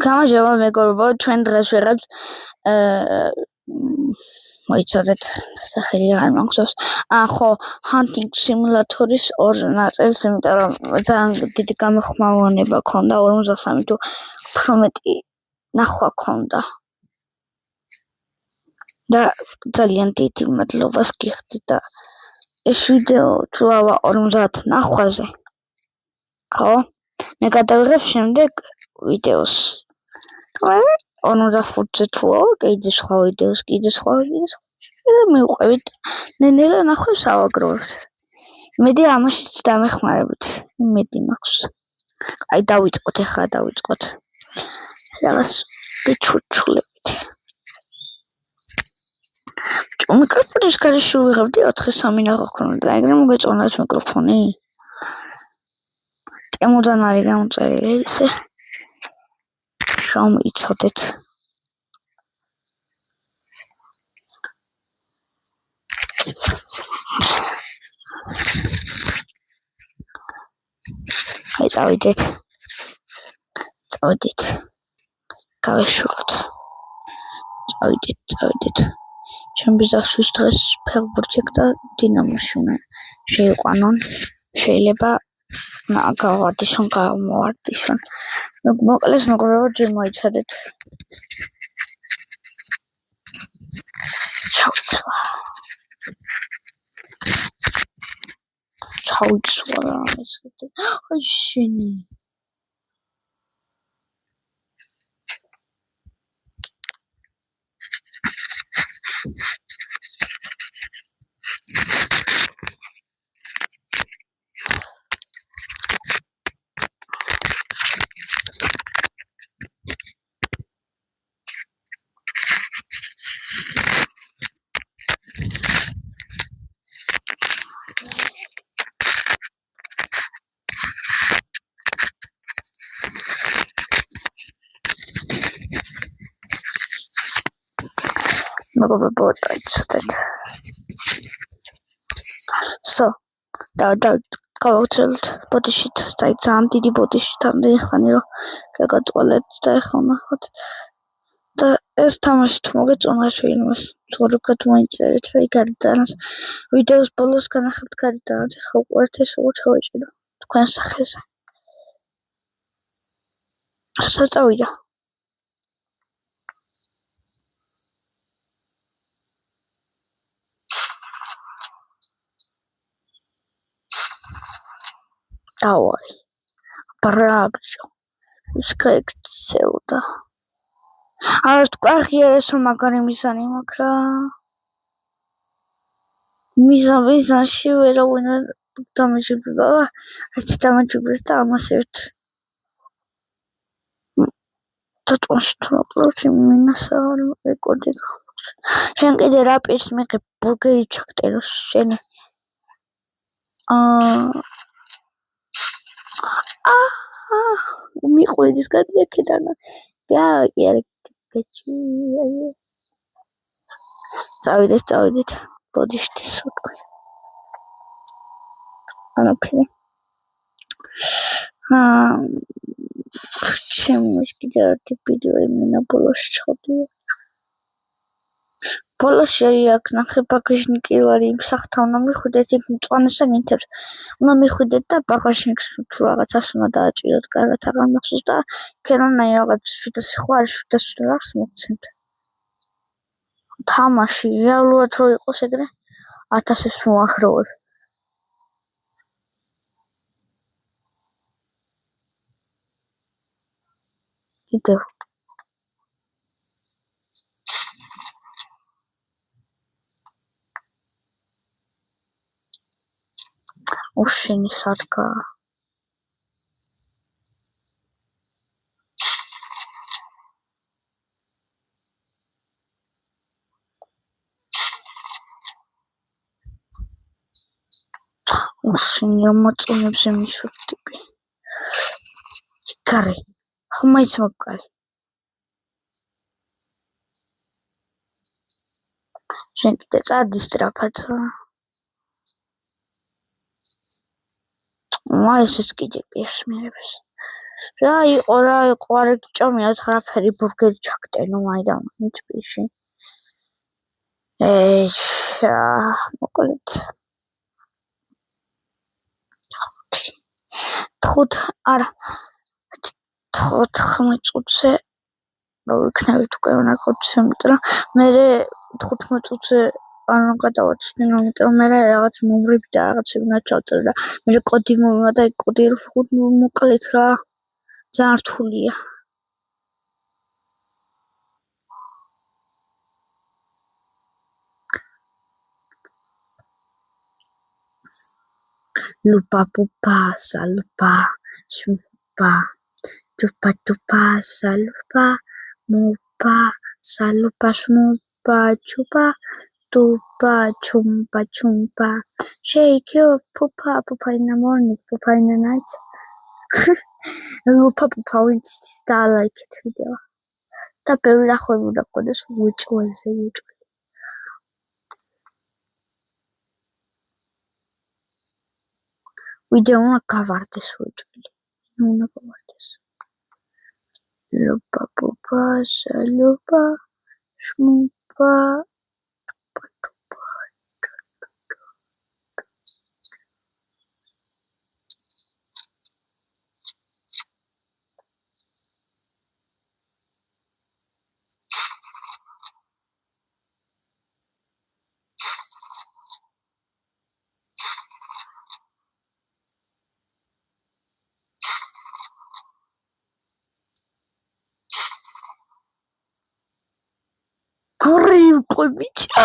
გამარჯობა მეგობრებო, ჩვენ დღეს ვიღებთ მოიცადეთ სახელი არ მახსოვს. ხო, Hunting Simulator-ის ორ ნაწილს, იმიტომ რომ ძალიან დიდი გამოხმაურება ქონდა 53 თუ უფრო მეტი ნახვა ქონდა. და ძალიან დიდი მადლობას გიხდით და ეს ვიდეო თუ ავა 50 ნახვაზე. ხო? მე გადავიღებ შემდეგ ვიდეოს. 45-ზე თუა, კიდე სხვა ვიდეოს, კიდე სხვა. მივყვებით. ნენელა ნახვებს ავაგროვებთ. მედი ამაშიც დამეხმარებით. მედი მაქვს. აი დავიწყოთ ახლა დავიწყოთ. რაღაც გიჩუჩულებით. მიკროფონის გარეშე ვიღებდი 4-3 ნახვა ქონდა. ეგრე მოგეწონათ მიკროფონი? ტემოდან არის გამოწერილი ესე. შევიცოდეთ. აი წავიდეთ. გავეშუროთ. წავიდეთ. ჩემ ბიზნესის დღეს ფეხბურთი და დინამოში უნდა შეიყვანონ. შეიძლება გამოვარდისონ. მოკლეს მეგობრებო, ჯერ მოიცადეთ. ჩაუცვალა ესე. აი შენი. მეგობრებო, დაიცადეთ. გავაგრძელოთ ბოდიშით, ძალიან დიდი ბოდიშით ამდენი ხანი რომ გაგაწვალეთ და ეხლა ვნახოთ. და ეს თამაში თუ მოგეწონათ ფილმს, ზოგადად მოიწერეთ რა გარდანაც. ვიდეოს ბოლოს განახებთ გარდანაც, ეხლა უყურეთ ეს როგორ ჩავეჭერო თქვენ სახელზე. საწავიდა. დავაი. ბრაბჯო. სკექცევდა. არ თქვახია ეს რომ მაგარი მიზანი მაქვს რა. მიზანში ვერავინ დამეჯიბრება. ერთი დამეჯიბრეს და ამას ერთ. დატყვაში თუ ნაკლავს მინასავალ რეკორდი გახლავს. შენ კიდე რა პირს მიღებ ბურგერი ჩაკტეროს შენი. მიყვედის გადი აქედან. წავიდეთ. ბოდიშტი სიტყვი. ანაფრე. ჩემს კიდე ერთი ვიდეო იმენა ბოლოს ჩავდივარ. ბოლოში აქ ნახე ბაგაჟნიკი ვარ იმ სახთან უნდა მიხვიდეთ იქ მწვანესა ნინთებს. უნდა მიხვიდეთ და ბაგაჟნიკს თუ რაღაცას უნდა დააჭიროთ კარგად აღარ მახსოვს და იქიდან რაღაც 700 ხო არის 700 ლარს მოგცემთ. თამაში რეალურად რო იყოს ეგრე 1000-ს მოახროვებ. კიდევ უშენი სადგა უშენი ამოწონებს მისვეთები კარი ხმაიც მოკალი შენ კიდე წადი სწრაფად ესეც კიდე პირს მიერებს რა იყო არ გჭამიათ არაფერი ბურგერი ჩაგტენო მაიდან თბილისში მოკლედ 15 წუთზე რო იქნებით უკვე ნახოთ იმიტომ რომ მე 15 წუთზე არ გადავაცნე იმიტომ რომ მე რაღაც ნომრები და რაღაცები უნდა ჩავწერო და მე კოდი მომივა და კოდი მოკლედ რა ძალიან რთულია lupa pupa salupa shumpa chupa chupa salupa mupa salupa shmupa chupa tupa chumpa chumpa shake your pupa pupa in the morning pupa in the night lupa pupa when I like it video და ბევრი რახვები უნდა გქონდეს უჭველზე ვიდეო უნდა გავარდეს უჭველი უნდა გავარდეს lupa pupa salupa shmupa გრიპი ბიჭო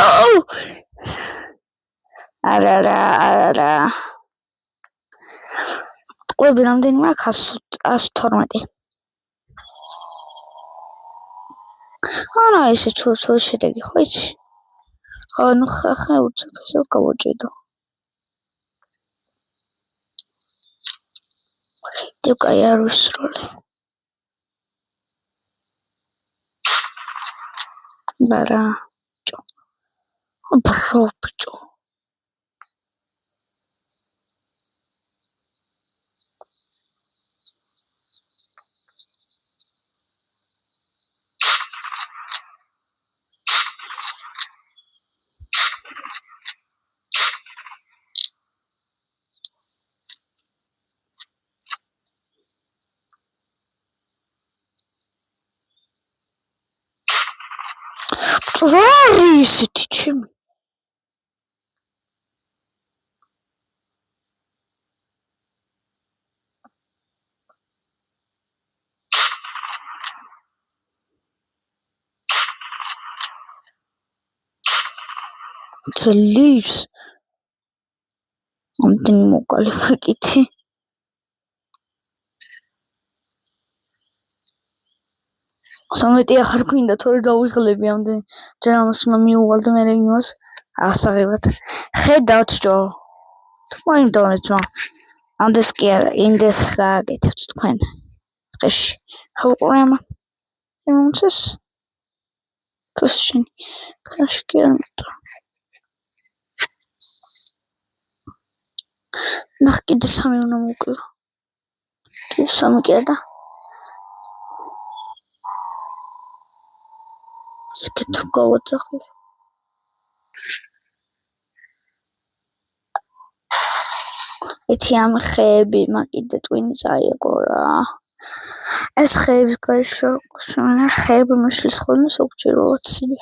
არა ტყვები რამდენი მაქვს 112 არა ესე თუ შედეგი ხო იცი ხო ნუ ხა უცებ გავუჭიდო დიუკაი არ ვისროლე ბარა ბიჭო რა ისეთი ჩემი the leaves ამტენი მოკალი ფაკითი სამეტი ახარ გვინდა თორე დავიღლები ამდენ ჯერ ამას უნდა მიუვალ და მე იმას ასაღებად ხედავთ ჯო თქვენ დონეცმა ამდეს კი არა ინდეს გააკეთებთ თქვენ წეში ხოყურე ამა იმუნცეს ფუსჩინი კრაში კი არა ნახ კიდე სამი უნდა მოკლა კიდე სამი კი არა სიკეთო გავაძახლე ეთი ამ ხეები მაგიდე ტვინი წაიღო რა ეს ხეების გაიშო ხეები მიშლის ხოლმე სოგჭიროა ცილი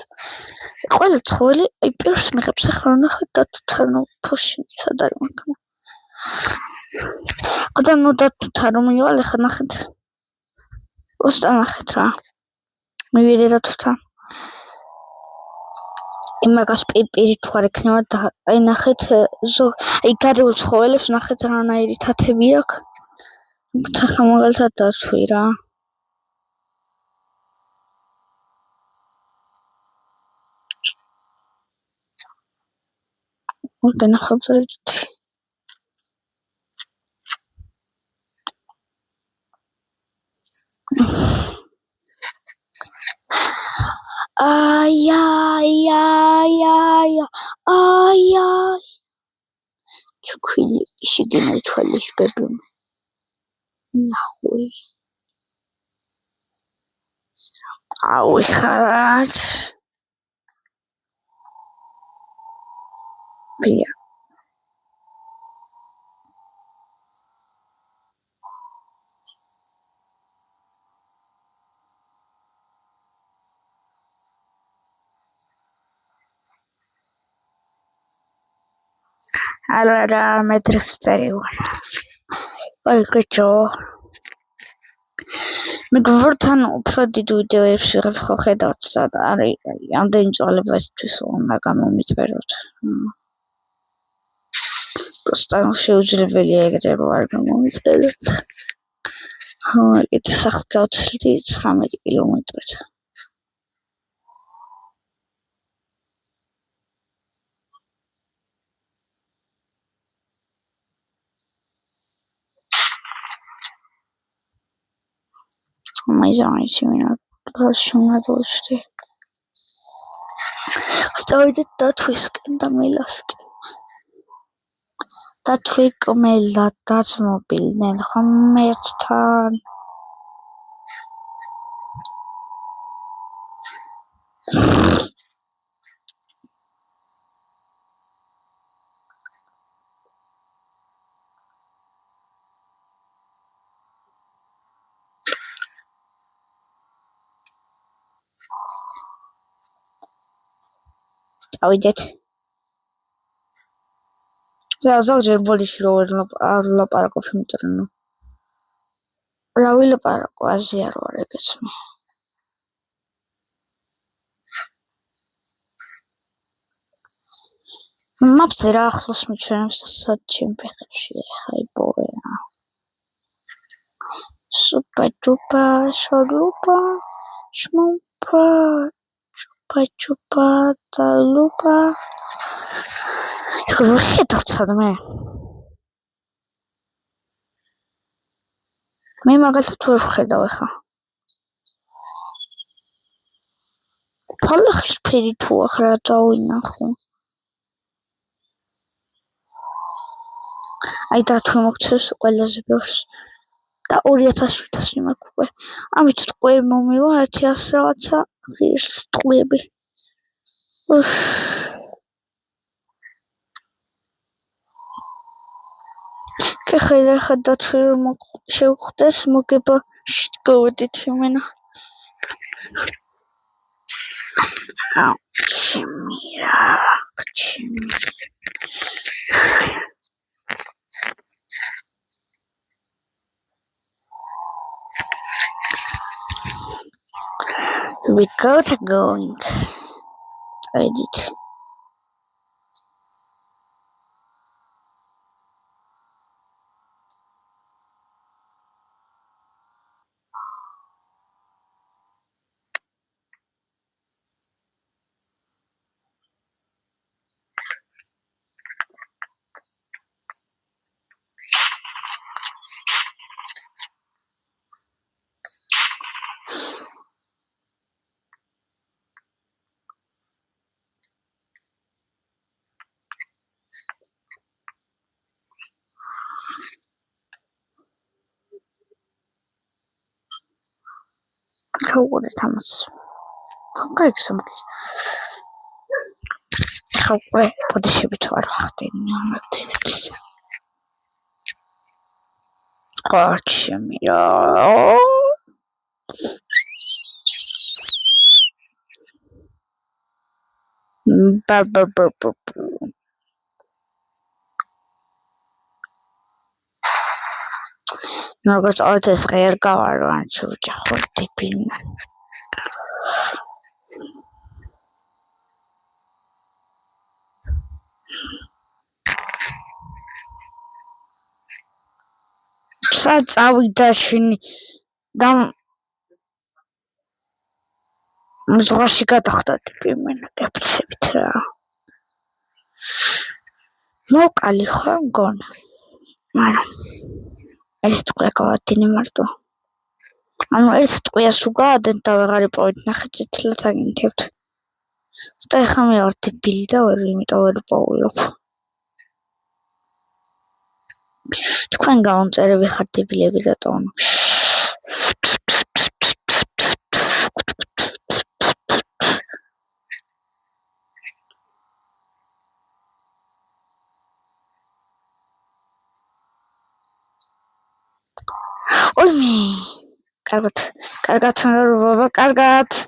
ყველა ცხოველი აი პირს მიღებს ახლა ნახეთ დათუთანო ფუშინი სად არის მაგა გადანო დათუთანო მივალ ახლა ნახეთ უსტა ნახეთ რა მივიდე დათუთან იმაგას პირი თუ არ ექნება და აი ნახეთ აი გარეულ ცხოველებს ნახეთ რანაირი თათები აქვს ხა მაგალითად დათვი რა მოგენ ახალწრეთ აი ჩუქილი შიგნით თვალის ბებიმ ნახوي ავიხარეთ. ბია. ალარა მეტრებს წერივალ. აი კეჭო. მე გვერდთან უფრო დიდ ვიდეოებს ვიღებ ხო ხედავთ და არის ამდენი წვალებისთვის უნდა გამომიწეროთ. просто შეუძლებელია ეგრე რომ არ გამომიწეროთ. ეგეთი სახლი გავცვლი 19 კილომეტრით. მაიზამიცი მინა გაშუნადოშტი. წავიდეთ დათვისკენ და მელასკენ. დათვი კმელა დაწმობილდნენ ხმერთან. წავიდეთ. რა ზოგჯერ ბოდიში რო არ ლაპარაკობ იმიტომ რომ რა ვილაპარაკო აზია რო არ ეგეც მე. მაპზე რა ახლოს მიჩვენებს საჩემ ფეხებში აი ბოეა. სუპა ჩუპა შოლუპა შმუპა ჩუპა ჩუპა ტალუპა. ხო შედავცად მე მაგალითად ვერ ვხედავ ახლა. ფალახის ფერი თუ ახლა დავინახო. აი დათვი მოგცევს ყველაზე ბევრს და 2700 მაქვს უკვე. ამით ტყვე მომივა 1000 რაღაცა ღირს ტყვეები. კეხედა ხა დათვი რომ შევხვდეს მოგება შეგავედით იმენა. ჩემი. We got going. Edit. What is Thomas? Okay, somebody's. How great for the ship to our activities. Oh, Jimmy. Როგორც ოდეს ღერ გავარვან ჩუჭა ხოთი პინა. წავიდა შენი და მზღვაში გადახდა პინა კეფცებით რა. მოკალი ხო მგონა. მაგრამ ეს ტყვე გავადინე მარტო. ანუ ეს ტყვეას უგაადენ და ვეღარ იპოვეთ ნახე წითლად აგინთებთ. და ეხლა მე ვარ დებილი და ვერ იმიტომ ვერ პოვულობ. თქვენ გამომწერები ხართ დებილები რატომ? ყოლმე კარგად კარგად მეგობრებო კარგად